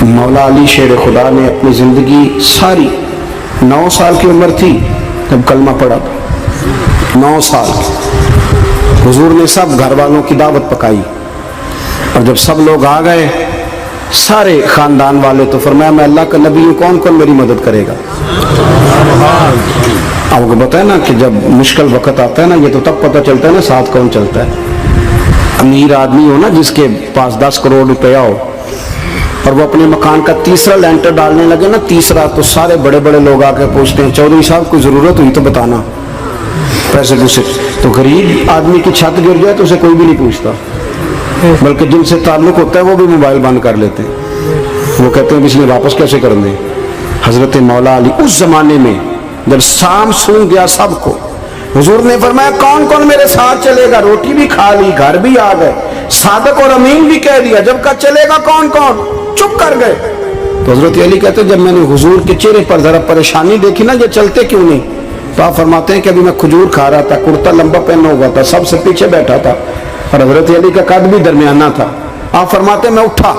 مولا علی شیر خدا نے اپنی زندگی ساری 9 سال کی عمر تھی جب کلمہ پڑھا تھا، 9 سال حضور نے سب گھر والوں کی دعوت پکائی، اور جب سب لوگ آ گئے سارے خاندان والے، تو فرمایا میں اللہ کا نبی ہوں، کون کون میری مدد کرے گا؟ آپ کو پتہ ہے نا کہ جب مشکل وقت آتا ہے نا، یہ تو تب پتہ چلتا ہے نا ساتھ کون چلتا ہے۔ امیر آدمی ہو نا جس کے پاس 10 کروڑ روپیہ ہو اور وہ اپنے مکان کا تیسرا لینٹر ڈالنے لگے نا، تیسرا، تو سارے بڑے بڑے لوگ آ کے پوچھتے ہیں چودھری صاحب کوئی ضرورت ہوئی تو بتانا، پیسے پوچھے۔ تو غریب آدمی کی چھت گر جائے تو اسے کوئی بھی نہیں پوچھتا، بلکہ جن سے تعلق ہوتا ہے وہ بھی موبائل بند کر لیتے ہیں، وہ کہتے ہیں اس نے واپس کیسے کر دیں۔ حضرت مولا علی اس زمانے میں جب شام سون گیا سب کو، حضور نے فرمایا کون کون میرے ساتھ چلے گا؟ روٹی بھی کھا لی، گھر بھی آ گئے، صادق اور امین بھی کہہ دیا، جب کہا چلے گا کون کون؟ چپ کر گئے۔ تو حضرت علی کہتے ہیں جب میں نے حضور کے چہرے پر ذرا پریشانی دیکھی نا، یہ چلتے کیوں نہیں، تو آپ فرماتے ہیں کہ ابھی میں کھجور کھا رہا تھا، کرتا لمبا پہنا ہوا تھا، سب سے پیچھے بیٹھا تھا، اور حضرت علی کا قد بھی درمیانہ تھا۔ آپ فرماتے ہیں میں اٹھا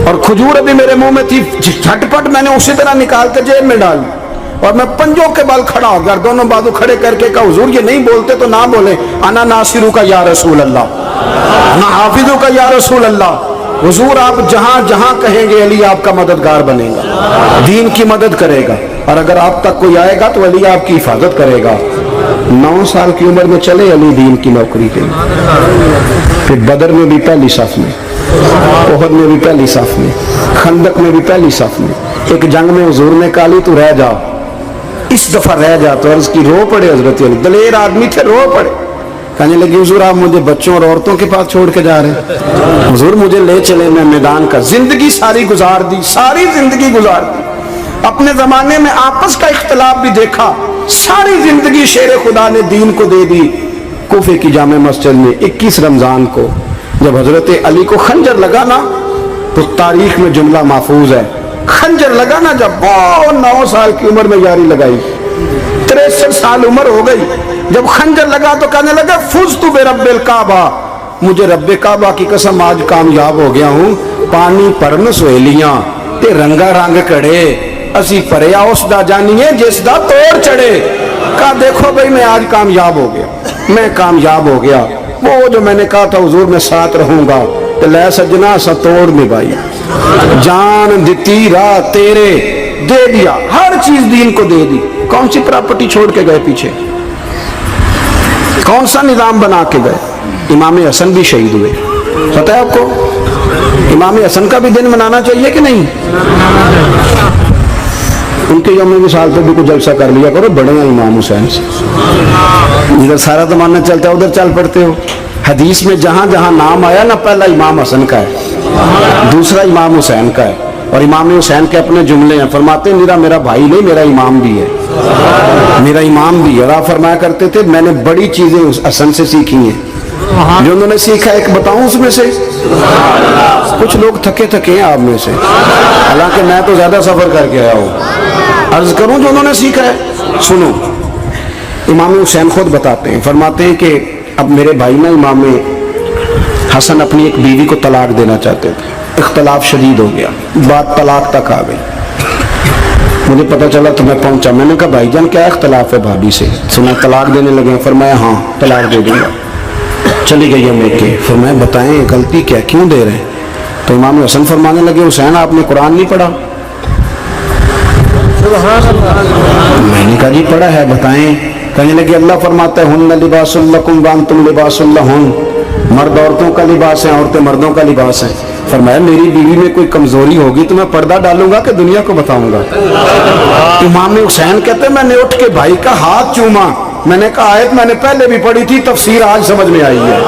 اور کھجور ابھی میرے منہ میں تھی، جھٹپٹ میں نے اسی طرح نکال کے جیب میں ڈال، اور میں پنجوں کے بل کھڑا ہو گیا، دونوں بازو کھڑے کر کے کہا حضور یہ نہیں بولتے تو نہ بولے، انا ناصرو کا یا رسول اللہ، انا حافظو کا یا رسول اللہ۔ حضور آپ جہاں جہاں کہیں گے علی آپ کا مددگار بنے گا، دین کی مدد کرے گا، اور اگر آپ تک کوئی آئے گا تو علی آپ کی حفاظت کرے گا۔ 9 سال کی عمر میں چلے علی دین کی نوکری کے لیے، پھر بدر میں بھی پہلی صف میں، احد میں بھی پہلی صف میں، خندق میں بھی پہلی صف میں۔ ایک جنگ میں حضور نے کہا علی تو رہ جا، اس دفعہ رہ جا، تو عرض کی رو پڑے حضرت علی، دلیر آدمی تھے، رو پڑے، کہنے لگے حضور آپ مجھے بچوں اور عورتوں کے پاس چھوڑ کے جا رہے ہیں؟ حضور مجھے لے چلے، میں میدان کا زندگی ساری گزار دی، ساری زندگی گزار دی، اپنے زمانے میں آپس کا اختلاف بھی دیکھا، ساری زندگی شیر خدا نے دین کو دے دی۔ کوفے کی جامع مسجد میں 21 رمضان کو جب حضرت علی کو خنجر لگا نا، تو تاریخ میں جملہ محفوظ ہے، خنجر لگا نا جب، 9 سال کی عمر میں یاری لگائی، 63 سال عمر ہو گئی، جب خنجر لگا تو کہنے لگا فزت برب الکعبہ، مجھے رب کعبہ کی قسم آج کامیاب ہو گیا ہوں، پانی پرن سہیلیاں تے رنگا رنگ کڑے، اسی پریا اس دا جانیے جس دا توڑ چڑھے۔ کہا دیکھو بھئی میں آج کامیاب ہو گیا، میں کامیاب ہو گیا، وہ جو میں نے کہا تھا حضور میں ساتھ رہوں گا، تو لے سجنا سا توڑ نبھائی، جان دیتی راہ تیرے دے دیا، ہر چیز دین کو دے دی۔ کون سی پراپرٹی چھوڑ کے گئے پیچھے، کون سا نظام بنا کے گئے؟ امام حسن بھی شہید ہوئے، پتہ ہے آپ کو؟ امام حسن کا بھی دن منانا چاہیے کہ نہیں؟ ان کے یوم وصال پہ بھی کچھ جلسہ کر لیا کرو، بڑے ہیں امام حسین سے، ادھر سارا زمانہ چلتا ہے ادھر چل پڑتے ہو۔ حدیث میں جہاں جہاں نام آیا نا، پہلا امام حسن کا ہے، دوسرا امام حسین کا ہے، اور امام حسین کے اپنے جملے ہیں، فرماتے ہیں میرا بھائی نہیں، میرا امام بھی ہے، میرا امام بھی ہے۔ اور آپ فرمایا کرتے تھے میں نے بڑی چیزیں اس حسن سے سیکھی ہیں، جو انہوں نے سیکھا ایک بتاؤں اس میں سے؟ کچھ لوگ تھکے تھکے ہیں آپ میں سے، حالانکہ میں تو زیادہ سفر کر کے آیا ہوں، عرض کروں جو انہوں نے سیکھا ہے؟ سنو، امام حسین خود بتاتے ہیں، فرماتے ہیں کہ اب میرے بھائی نا امام حسن اپنی ایک بیوی کو طلاق دینا چاہتے تھے، اختلاف شدید ہو گیا، بات طلاق تک آ گئی، مجھے پتہ چلا تو میں پہنچا، میں نے کہا بھائی جان کیا اختلاف ہے بھابھی سے؟ سنا طلاق دینے لگے ہیں، فرمایا ہاں طلاق دے دوں گا۔ چلی گئی ہم ایک کے، فرمایا بتائیں غلطی کیا، کیوں دے رہے ہیں؟ تو امام حسن فرمانے لگے حسین آپ نے قرآن نہیں پڑھا؟ میں نے کہا جی پڑھا ہے، بتائیں۔ کہنے لگے اللہ فرماتا ہے ہن لباس لکم وانتم لباس لہن، مرد عورتوں کا لباس ہے، عورتیں مردوں کا لباس ہیں۔ فرمایا میری بیوی میں کوئی کمزوری ہوگی تو میں پردہ ڈالوں گا کہ دنیا کو بتاؤں گا؟ امام حسین کہتے ہیں میں نے اٹھ کے بھائی کا ہاتھ چوما، میں نے کہا آیت میں نے پہلے بھی پڑھی تھی، تفسیر آج سمجھ میں آئی ہے،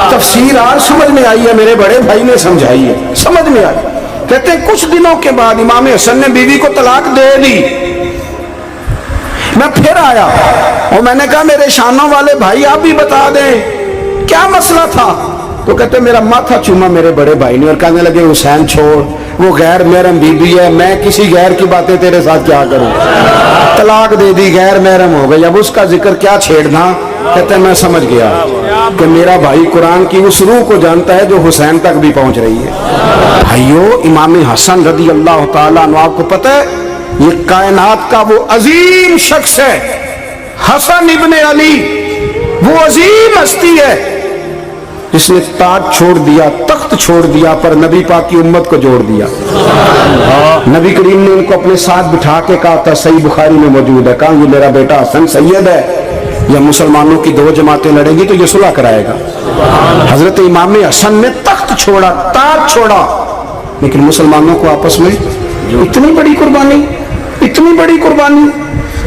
تفسیر آج سمجھ میں آئی ہے، میرے بڑے بھائی نے سمجھائی ہے، سمجھ میں آئی۔ کہتے ہیں کچھ دنوں کے بعد امام حسن نے بیوی کو طلاق دے دی، میں پھر آیا اور میں نے کہا میرے شانوں والے بھائی آپ بھی بتا دیں کیا مسئلہ تھا؟ تو کہتے میرا ماتھا چوما میرے بڑے بھائی نے، اور کہنے لگے حسین چھوڑ، وہ غیر محرم بیوی ہے، میں کسی غیر کی باتیں تیرے ساتھ کیا کروں، طلاق دے دی، غیر محرم ہو گئی، اب اس کا ذکر کیا چھیڑنا، کہتے ہیں میں سمجھ گیا کہ میرا بھائی قرآن کی اس روح کو جانتا ہے جو حسین تک بھی پہنچ رہی ہے۔ بھائیو، امام حسن رضی اللہ تعالیٰ عنہ، آپ کو پتہ ہے یہ کائنات کا وہ عظیم شخص ہے، حسن ابن علی، وہ عظیم ہستی ہے جس نے تاج چھوڑ دیا، تخت چھوڑ دیا، پر نبی پاک کی امت کو جوڑ دیا۔ نبی کریم نے ان کو اپنے ساتھ بٹھا کے کہا تھا، صحیح بخاری میں موجود ہے، کہا یہ میرا بیٹا حسن سید ہے، یا مسلمانوں کی دو جماعتیں لڑیں گی تو یہ صلح کرائے گا۔ حضرت امام حسن نے تخت چھوڑا، تاج چھوڑا، لیکن مسلمانوں کو آپس میں اتنی بڑی قربانی، اتنی بڑی قربانی۔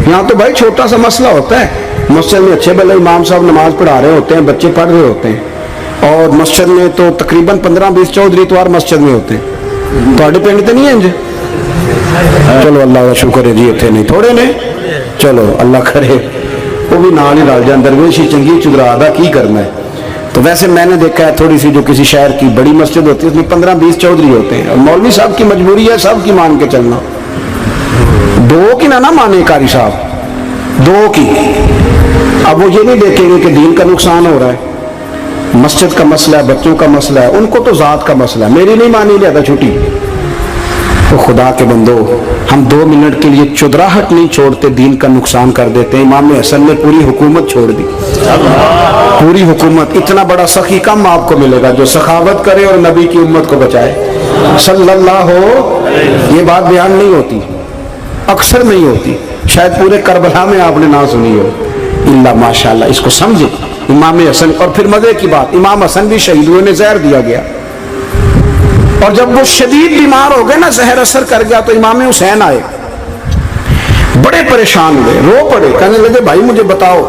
یہاں تو بھائی چھوٹا سا مسئلہ ہوتا ہے، مسجد میں اچھے بھلے امام صاحب نماز پڑھا رہے ہوتے ہیں، بچے پڑھ رہے ہوتے ہیں، اور مسجد میں تو تقریباً 15-20 چودھری اتوار مسجد میں ہوتے ہیں۔ تھوڑے پنڈ تو نہیں ہیں جی؟ چلو اللہ کا شکر ہے جی، اتنے نہیں تھوڑے نے، چلو اللہ کرے وہ بھی نال ہی رل جائیں، درویش ہی چنگی چدرا دا کی کرنا ہے۔ تو ویسے میں نے دیکھا ہے تھوڑی سی جو کسی شہر کی بڑی مسجد ہوتی ہے اس میں 15-20 چودھری ہوتے ہیں، اور مولوی صاحب کی مجبوری ہے سب کی مان کے چلنا، دو کی نہ مانے قاری صاحب، دو کی۔ اب وہ یہ نہیں دیکھیں گے کہ دین کا نقصان ہو رہا ہے، مسجد کا مسئلہ ہے، بچوں کا مسئلہ ہے، ان کو تو ذات کا مسئلہ ہے، میری نہیں مانی لیا تھا چھٹی۔ تو خدا کے بندو، ہم 2 منٹ کے لیے چدراہٹ نہیں چھوڑتے، دین کا نقصان کر دیتے ہیں۔ امام حسن نے پوری حکومت چھوڑ دی، پوری حکومت۔ اتنا بڑا سخی کم آپ کو ملے گا جو سخاوت کرے اور نبی کی امت کو بچائے صلی اللہ ہو۔ یہ بات بیان نہیں ہوتی، اکثر نہیں ہوتی، شاید پورے کربلا میں آپ نے نہ سنی ہو، اللہ ماشاءاللہ۔ اس کو سمجھے امام حسن۔ اور پھر مزے کی بات، امام حسن بھی شہید ہوئے، انہیں زہر دیا گیا، اور جب وہ شدید بیمار ہو گئے نا، زہر اثر کر گیا، تو امام حسین آئے، بڑے پریشان ہوئے، رو پڑے، کہنے لگے بھائی مجھے بتاؤ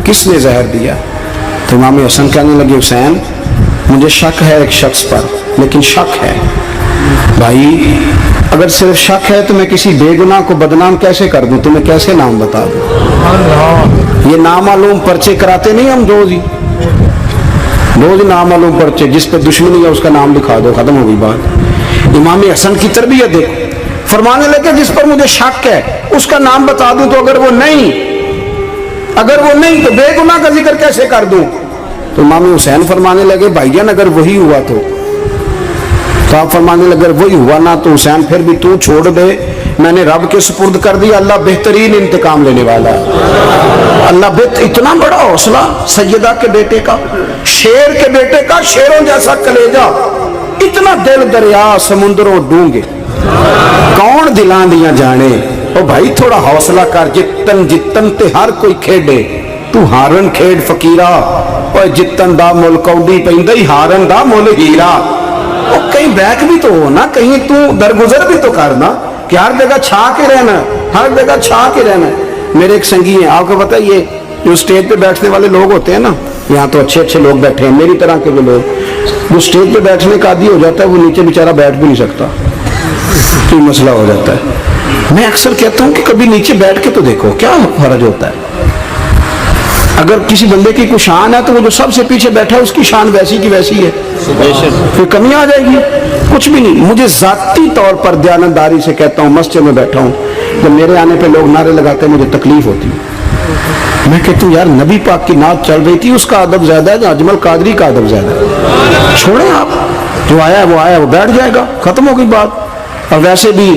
کس نے زہر دیا؟ تو امام حسن کہنے لگے حسین مجھے شک ہے ایک شخص پر، لیکن شک ہے بھائی، اگر صرف شک ہے تو میں کسی بے گناہ کو بدنام کیسے کر دوں، تمہیں کیسے نام بتا دوں؟ یہ نامعلوم پرچے کراتے نہیں ہم روز ہی، روز نامعلوم پرچے، جس پہ دشمنی ہے اس کا نام لکھا دو، ختم ہو گئی بات۔ امام حسن کی تربیت دیکھو، فرمانے لگے جس پر مجھے شک ہے اس کا نام بتا دوں، تو اگر وہ نہیں تو بے گناہ کا ذکر کیسے کر دوں؟ تو امام حسین فرمانے لگے بھائی جان اگر وہی ہوا تو آپ فرمانے لگے اگر وہی ہوا نا تو حسین پھر بھی تو چھوڑ دے، میں نے رب کے سپرد کر دیا، اللہ بہترین انتقام لینے والا ہے۔ اللہ اتنا بڑا حوصلہ سیدہ کے بیٹے کا، شیر کے بیٹے کا، شیروں جیسا کلیجہ، اتنا دل دریا سمندروں ڈونگے، کون دلاں دیاں جانے۔ او بھائی تھوڑا حوصلہ کر، جتن تے ہر کوئی کھیڈے، تو ہارن کھیڈ فقیرہ، اور جتن دا مل کونڈی پیندی ہارن دا مل ہیرا۔ اور کہیں بیک بھی تو ہو نا، کہیں تو درگزر بھی تو کرنا، کہ ہر جگہ چھا کے رہنا، ہر جگہ چھا کے رہنا۔ میرے ایک سنگی ہیں، آپ کو پتہ ہے یہ جو سٹیج پہ بیٹھنے والے لوگ ہوتے ہیں نا، یہاں تو اچھے اچھے لوگ بیٹھے ہیں میری طرح کے بھی لوگ، جو سٹیج پہ بیٹھنے کا عادی ہو جاتا ہے وہ نیچے بیچارہ بیٹھ بھی نہیں سکتا، تو مسئلہ ہو جاتا ہے۔ میں اکثر کہتا ہوں کہ کبھی نیچے بیٹھ کے تو دیکھو کیا فرق ہوتا ہے۔ اگر کسی بندے کی کوئی شان ہے تو وہ جو سب سے پیچھے بیٹھا ہے اس کی شان ویسی کی ویسی ہے، پھر کمی آ جائے گی؟ کچھ بھی نہیں۔ مجھے ذاتی طور پر دیانتداری سے کہتا ہوں، مسجد میں بیٹھا ہوں، جب میرے آنے پہ لوگ نعرے لگاتے ہیں مجھے تکلیف ہوتی ہے۔ میں کہتا ہوں یار نبی پاک کی نعت چل رہی تھی، اس کا ادب زیادہ ہے یا اجمل قادری کا ادب زیادہ ہے؟ چھوڑیں آپ، جو آیا ہے وہ بیٹھ جائے گا، ختم ہو گئی بات۔ اور ویسے بھی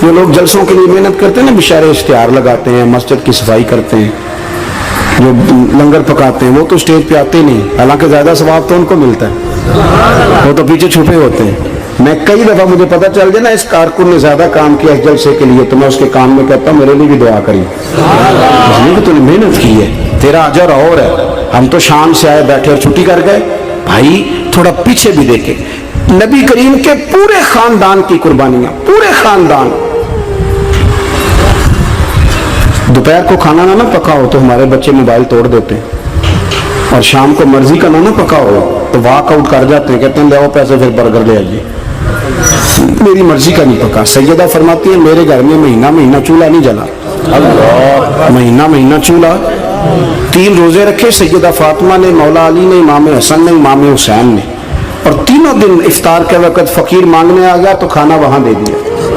جو لوگ جلسوں کے لیے محنت کرتے ہیں نا، بشارے اشتہار لگاتے ہیں، مسجد کی صفائی کرتے ہیں، جو لنگر پکاتے ہیں، وہ تو اسٹیج پہ آتے ہی نہیں، حالانکہ زیادہ ثواب تو ان کو ملتا ہے، وہ تو پیچھے چھپے ہوتے ہیں۔ میں کئی دفعہ مجھے پتہ چل جائے نا اس کارکن نے زیادہ کام کیا اس جلسے کے لیے، تو میں اس کے کام میں کہتا ہوں میرے لیے بھی دعا کری، اس لیے کہ تو نے محنت کی ہے، تیرا اجر اور ہے۔ ہم تو شام سے آئے بیٹھے اور چھٹی کر گئے۔ بھائی تھوڑا پیچھے بھی دیکھے، نبی کریم کے پورے خاندان کی قربانیاں، پورے خاندان۔ دوپہر کو کھانا نہ پکا ہو تو ہمارے بچے موبائل توڑ دیتے ہیں، اور شام کو مرضی کا نہ پکا ہو تو واک آؤٹ کر جاتے ہیں، کہتے ہیں لے پیسے پھر برگر لے آئیے، میری مرضی کا نہیں پکا۔ سیدہ فرماتی ہیں میرے گھر میں مہینہ چولہا نہیں جلا، مہینہ چولہا۔ 3 روزے رکھے سیدہ فاطمہ نے، مولا علی نے، امام حسن نے، امام حسین نے، اور تینوں دن افطار کے وقت فقیر مانگنے آ گیا تو کھانا وہاں دے دیا۔